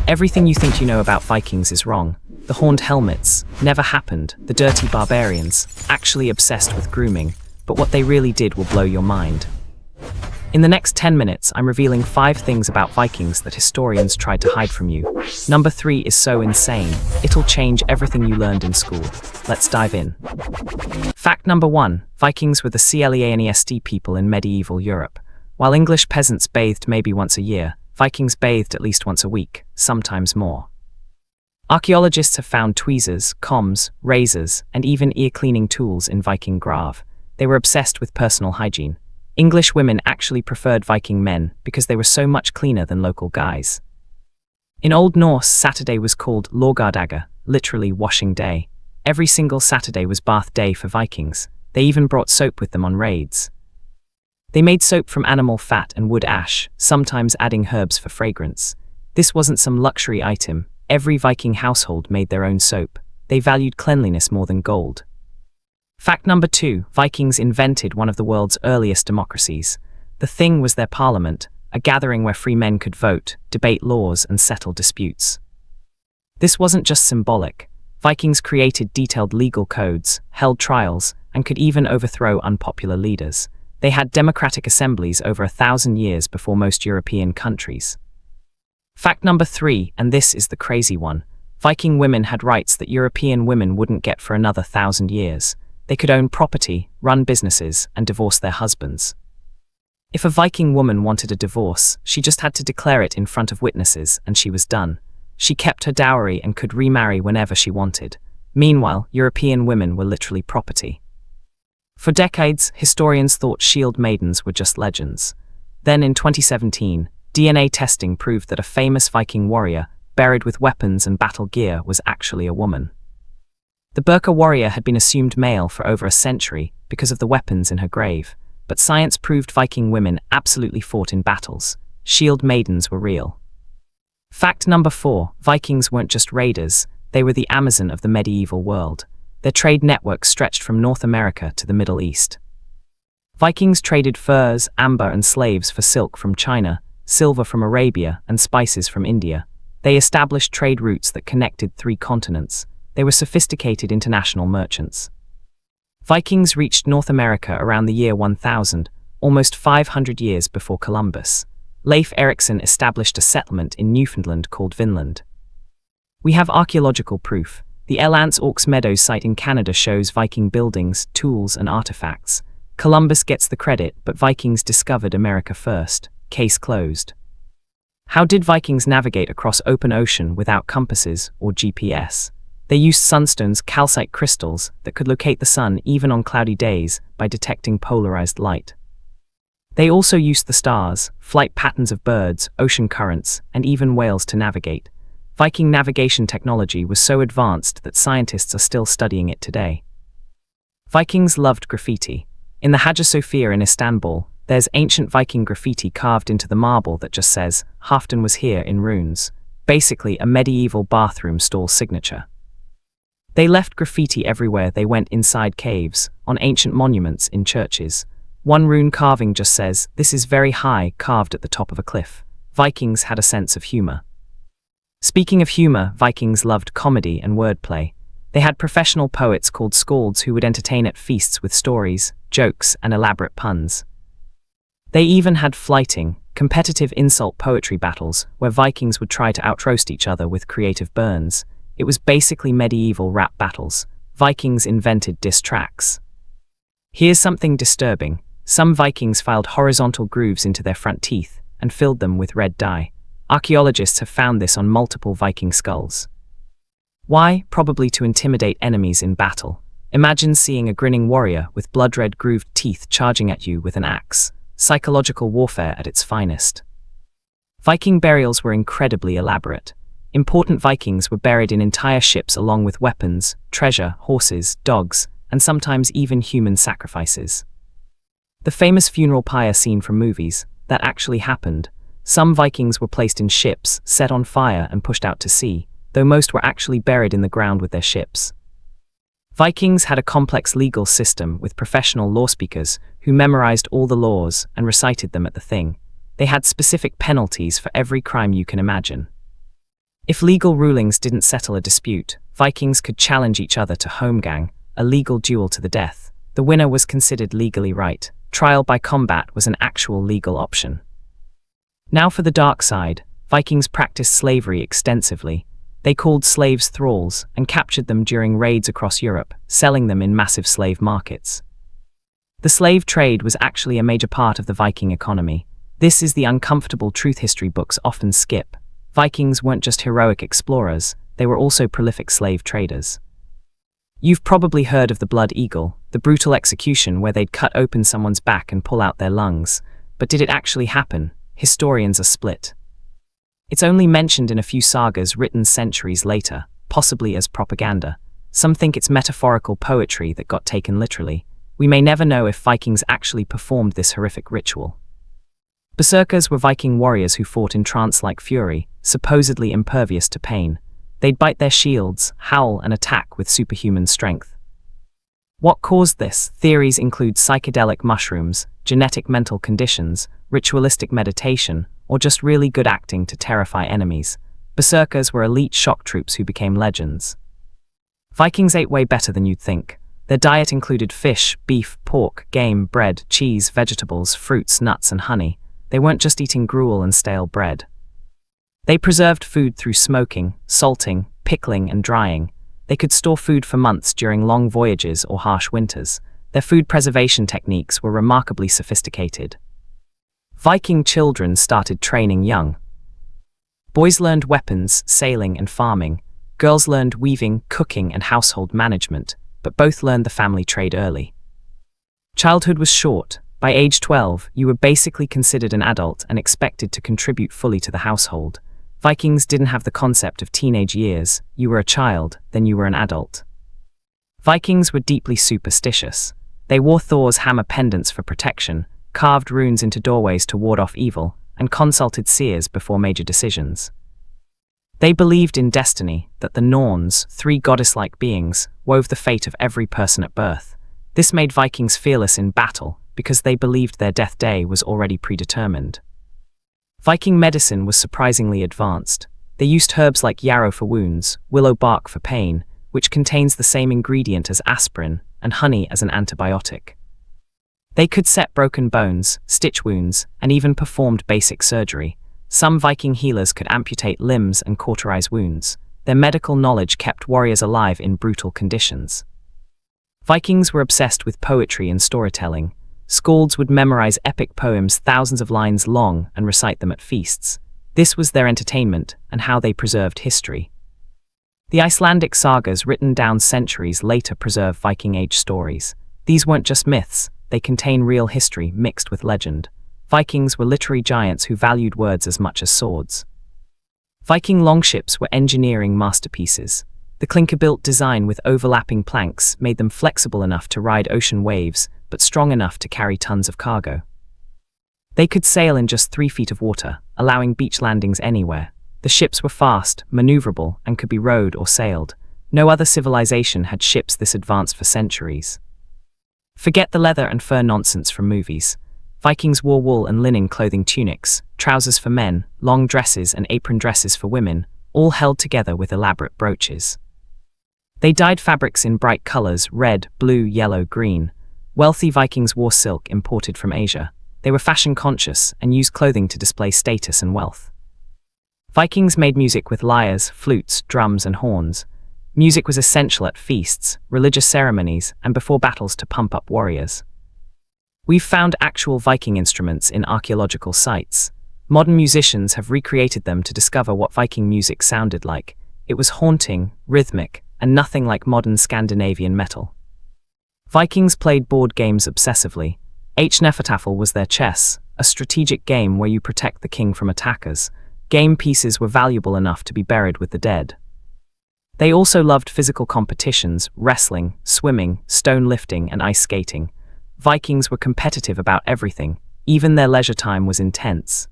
Everything you think you know about Vikings is wrong. The horned helmets never happened. The dirty barbarians, actually obsessed with grooming, but what they really did will blow your mind. In the next 10 minutes, I'm revealing 5 things about Vikings that historians tried to hide from you. Number 3 is so insane, it'll change everything you learned in school. Let's dive in. Fact number 1, Vikings were the cleanest people in medieval Europe. While English peasants bathed maybe once a year, Vikings bathed at least once a week, sometimes more. Archaeologists have found tweezers, combs, razors, and even ear-cleaning tools in Viking grave. They were obsessed with personal hygiene. English women actually preferred Viking men because they were so much cleaner than local guys. In Old Norse, Saturday was called Lorgardaga, literally washing day. Every single Saturday was bath day for Vikings. They even brought soap with them on raids. They made soap from animal fat and wood ash, sometimes adding herbs for fragrance. This wasn't some luxury item. Every Viking household made their own soap. They valued cleanliness more than gold. Fact number 2, Vikings invented one of the world's earliest democracies. The thing was their parliament, a gathering where free men could vote, debate laws, and settle disputes. This wasn't just symbolic. Vikings created detailed legal codes, held trials, and could even overthrow unpopular leaders. They had democratic assemblies over 1,000 years before most European countries. Fact number 3, and this is the crazy one, Viking women had rights that European women wouldn't get for another 1,000 years. They could own property, run businesses, and divorce their husbands. If a Viking woman wanted a divorce, she just had to declare it in front of witnesses, and she was done. She kept her dowry and could remarry whenever she wanted. Meanwhile, European women were literally property. For decades, historians thought shield maidens were just legends. Then in 2017, DNA testing proved that a famous Viking warrior, buried with weapons and battle gear, was actually a woman. The Berserker warrior had been assumed male for over a century because of the weapons in her grave, but science proved Viking women absolutely fought in battles. Shield maidens were real. Fact number 4, Vikings weren't just raiders, they were the Amazon of the medieval world. Their trade network stretched from North America to the Middle East. Vikings traded furs, amber, and slaves for silk from China, silver from Arabia, and spices from India. They established trade routes that connected 3 continents. They were sophisticated international merchants. Vikings reached North America around the year 1000, almost 500 years before Columbus. Leif Erikson established a settlement in Newfoundland called Vinland. We have archaeological proof. The Elance Orcs Meadows site in Canada shows Viking buildings, tools, and artifacts. Columbus gets the credit, but Vikings discovered America first. Case closed. How did Vikings navigate across open ocean without compasses or GPS? They used sunstones, calcite crystals, that could locate the sun even on cloudy days by detecting polarized light. They also used the stars, flight patterns of birds, ocean currents, and even whales to navigate. Viking navigation technology was so advanced that scientists are still studying it today. Vikings loved graffiti. In the Hagia Sophia in Istanbul, there's ancient Viking graffiti carved into the marble that just says, "Halfdan was here" in runes, basically a medieval bathroom stall signature. They left graffiti everywhere they went, inside caves, on ancient monuments, in churches. One rune carving just says, "This is very high," carved at the top of a cliff. Vikings had a sense of humor. Speaking of humor, Vikings loved comedy and wordplay. They had professional poets called skalds who would entertain at feasts with stories, jokes, and elaborate puns. They even had flyting, competitive insult poetry battles where Vikings would try to outroast each other with creative burns. It was basically medieval rap battles. Vikings invented diss tracks. Here's something disturbing. Some Vikings filed horizontal grooves into their front teeth and filled them with red dye. Archaeologists have found this on multiple Viking skulls. Why? Probably to intimidate enemies in battle. Imagine seeing a grinning warrior with blood-red grooved teeth charging at you with an axe. Psychological warfare at its finest. Viking burials were incredibly elaborate. Important Vikings were buried in entire ships along with weapons, treasure, horses, dogs, and sometimes even human sacrifices. The famous funeral pyre scene from movies, that actually happened. Some Vikings were placed in ships, set on fire and pushed out to sea, though most were actually buried in the ground with their ships. Vikings had a complex legal system with professional law speakers who memorized all the laws and recited them at the thing. They had specific penalties for every crime you can imagine. If legal rulings didn't settle a dispute, Vikings could challenge each other to holmgang, a legal duel to the death. The winner was considered legally right. Trial by combat was an actual legal option. Now for the dark side, Vikings practiced slavery extensively. They called slaves thralls and captured them during raids across Europe, selling them in massive slave markets. The slave trade was actually a major part of the Viking economy. This is the uncomfortable truth history books often skip. Vikings weren't just heroic explorers, they were also prolific slave traders. You've probably heard of the Blood Eagle, the brutal execution where they'd cut open someone's back and pull out their lungs. But did it actually happen? Historians are split. It's only mentioned in a few sagas written centuries later, possibly as propaganda. Some think it's metaphorical poetry that got taken literally. We may never know if Vikings actually performed this horrific ritual. Berserkers were Viking warriors who fought in trance-like fury, supposedly impervious to pain. They'd bite their shields, howl, and attack with superhuman strength. What caused this? Theories include psychedelic mushrooms, genetic mental conditions, ritualistic meditation, or just really good acting to terrify enemies. Berserkers were elite shock troops who became legends. Vikings ate way better than you'd think. Their diet included fish, beef, pork, game, bread, cheese, vegetables, fruits, nuts, and honey. They weren't just eating gruel and stale bread. They preserved food through smoking, salting, pickling, and drying. They could store food for months during long voyages or harsh winters. Their food preservation techniques were remarkably sophisticated. Viking children started training young. Boys learned weapons, sailing, and farming. Girls learned weaving, cooking, and household management, but both learned the family trade early. Childhood was short. By age 12, you were basically considered an adult and expected to contribute fully to the household. Vikings didn't have the concept of teenage years. You were a child, then you were an adult. Vikings were deeply superstitious. They wore Thor's hammer pendants for protection, carved runes into doorways to ward off evil, and consulted seers before major decisions. They believed in destiny, that the Norns, three goddess-like beings, wove the fate of every person at birth. This made Vikings fearless in battle, because they believed their death day was already predetermined. Viking medicine was surprisingly advanced. They used herbs like yarrow for wounds, willow bark for pain, which contains the same ingredient as aspirin, and honey as an antibiotic. They could set broken bones, stitch wounds, and even performed basic surgery. Some Viking healers could amputate limbs and cauterize wounds. Their medical knowledge kept warriors alive in brutal conditions. Vikings were obsessed with poetry and storytelling. Skalds would memorize epic poems thousands of lines long and recite them at feasts. This was their entertainment and how they preserved history. The Icelandic sagas written down centuries later preserve Viking Age stories. These weren't just myths, they contain real history mixed with legend. Vikings were literary giants who valued words as much as swords. Viking longships were engineering masterpieces. The clinker-built design with overlapping planks made them flexible enough to ride ocean waves, but strong enough to carry tons of cargo. They could sail in just 3 feet of water, allowing beach landings anywhere. The ships were fast, maneuverable, and could be rowed or sailed. No other civilization had ships this advanced for centuries. Forget the leather and fur nonsense from movies. Vikings wore wool and linen clothing tunics, trousers for men, long dresses and apron dresses for women, all held together with elaborate brooches. They dyed fabrics in bright colors: red, blue, yellow, green. Wealthy Vikings wore silk imported from Asia. They were fashion-conscious and used clothing to display status and wealth. Vikings made music with lyres, flutes, drums, and horns. Music was essential at feasts, religious ceremonies, and before battles to pump up warriors. We've found actual Viking instruments in archaeological sites. Modern musicians have recreated them to discover what Viking music sounded like. It was haunting, rhythmic, and nothing like modern Scandinavian metal. Vikings played board games obsessively. Hnefatafl was their chess, a strategic game where you protect the king from attackers. Game pieces were valuable enough to be buried with the dead. They also loved physical competitions: wrestling, swimming, stone lifting, and ice skating. Vikings were competitive about everything. Even their leisure time was intense.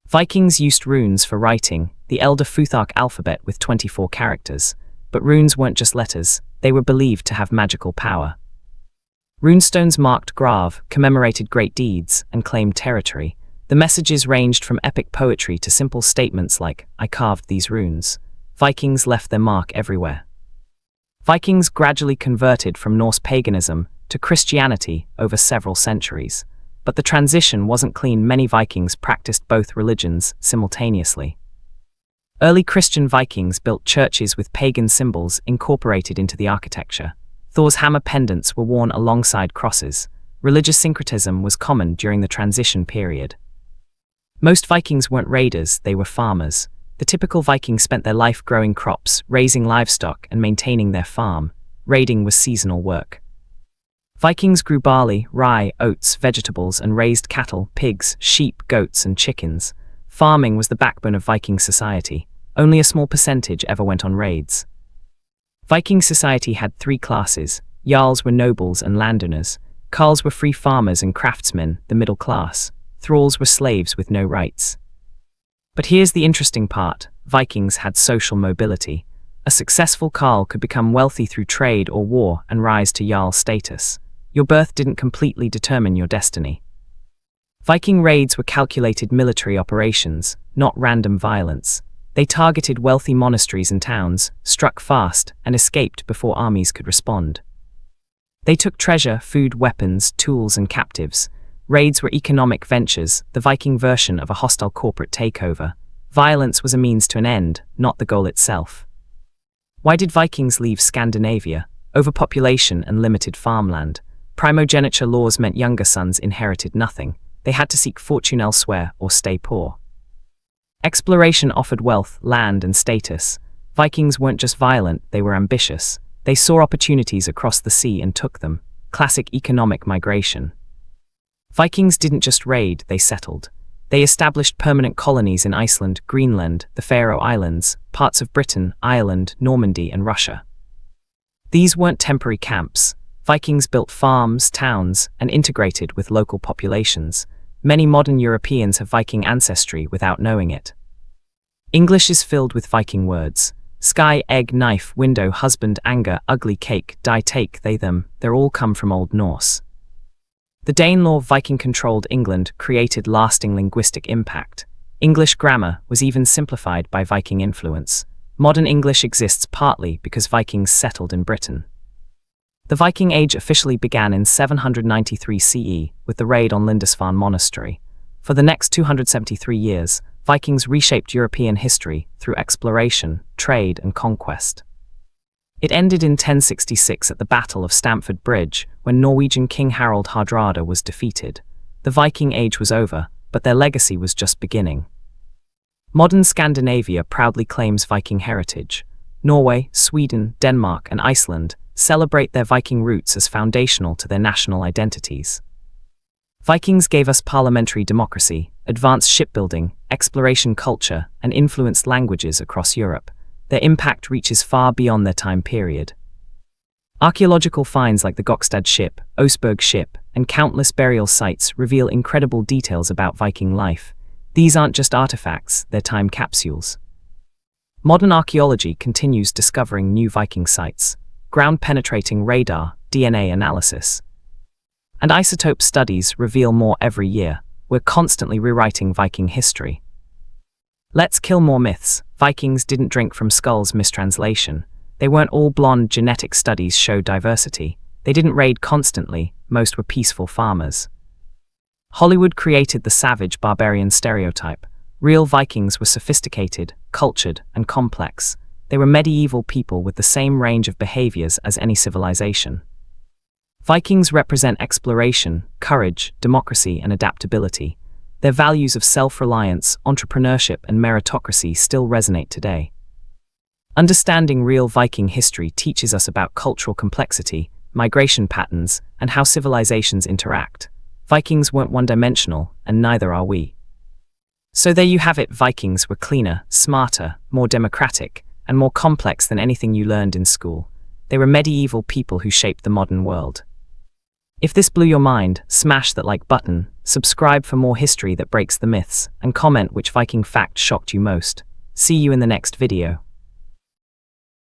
Vikings used runes for writing, the Elder Futhark alphabet with 24 characters. But runes weren't just letters, they were believed to have magical power. Runestones marked grave, commemorated great deeds, and claimed territory. The messages ranged from epic poetry to simple statements like, "I carved these runes." Vikings left their mark everywhere. Vikings gradually converted from Norse paganism to Christianity over several centuries. But the transition wasn't clean. Many Vikings practiced both religions simultaneously. Early Christian Vikings built churches with pagan symbols incorporated into the architecture. Thor's hammer pendants were worn alongside crosses. Religious syncretism was common during the transition period. Most Vikings weren't raiders, they were farmers. The typical Viking spent their life growing crops, raising livestock, and maintaining their farm. Raiding was seasonal work. Vikings grew barley, rye, oats, vegetables, and raised cattle, pigs, sheep, goats, and chickens. Farming was the backbone of Viking society. Only a small percentage ever went on raids. Viking society had three classes. Jarls were nobles and landowners. Carls were free farmers and craftsmen, the middle class. Thralls were slaves with no rights. But here's the interesting part. Vikings had social mobility. A successful Carl could become wealthy through trade or war and rise to Jarl status. Your birth didn't completely determine your destiny. Viking raids were calculated military operations, not random violence. They targeted wealthy monasteries and towns, struck fast, and escaped before armies could respond. They took treasure, food, weapons, tools, and captives. Raids were economic ventures, the Viking version of a hostile corporate takeover. Violence was a means to an end, not the goal itself. Why did Vikings leave Scandinavia? Overpopulation and limited farmland. Primogeniture laws meant younger sons inherited nothing. They had to seek fortune elsewhere or stay poor. Exploration offered wealth, land, and status. Vikings weren't just violent, they were ambitious. They saw opportunities across the sea and took them. Classic economic migration. Vikings didn't just raid, they settled. They established permanent colonies in Iceland, Greenland, the Faroe Islands, parts of Britain, Ireland, Normandy, and Russia. These weren't temporary camps. Vikings built farms, towns, and integrated with local populations. Many modern Europeans have Viking ancestry without knowing it. English is filled with Viking words. Sky, egg, knife, window, husband, anger, ugly, cake, die, take, they, them, they're all come from Old Norse. The Danelaw Viking-controlled England created lasting linguistic impact. English grammar was even simplified by Viking influence. Modern English exists partly because Vikings settled in Britain. The Viking Age officially began in 793 CE with the raid on Lindisfarne Monastery. For the next 273 years, Vikings reshaped European history through exploration, trade, and conquest. It ended in 1066 at the Battle of Stamford Bridge, when Norwegian King Harald Hardrada was defeated. The Viking Age was over, but their legacy was just beginning. Modern Scandinavia proudly claims Viking heritage. Norway, Sweden, Denmark, and Iceland celebrate their Viking roots as foundational to their national identities. Vikings gave us parliamentary democracy, advanced shipbuilding, exploration culture, and influenced languages across Europe. Their impact reaches far beyond their time period. Archaeological finds like the Gokstad ship, Oseberg ship, and countless burial sites reveal incredible details about Viking life. These aren't just artifacts, they're time capsules. Modern archaeology continues discovering new Viking sites, ground-penetrating radar, DNA analysis, and isotope studies reveal more every year. We're constantly rewriting Viking history. Let's kill more myths. Vikings didn't drink from skulls. Mistranslation. They weren't all blonde. Genetic studies show diversity. They didn't raid constantly. Most were peaceful farmers. Hollywood created the savage barbarian stereotype. Real Vikings were sophisticated, cultured, and complex. They were medieval people with the same range of behaviors as any civilization. Vikings represent exploration, courage, democracy, and adaptability. Their values of self-reliance, entrepreneurship, and meritocracy still resonate today. Understanding real Viking history teaches us about cultural complexity, migration patterns, and how civilizations interact. Vikings weren't one-dimensional, and neither are we. So there you have it. Vikings were cleaner, smarter, more democratic, and more complex than anything you learned in school. They were medieval people who shaped the modern world. If this blew your mind, smash that like button, subscribe for more history that breaks the myths, and comment which Viking fact shocked you most. See you in the next video.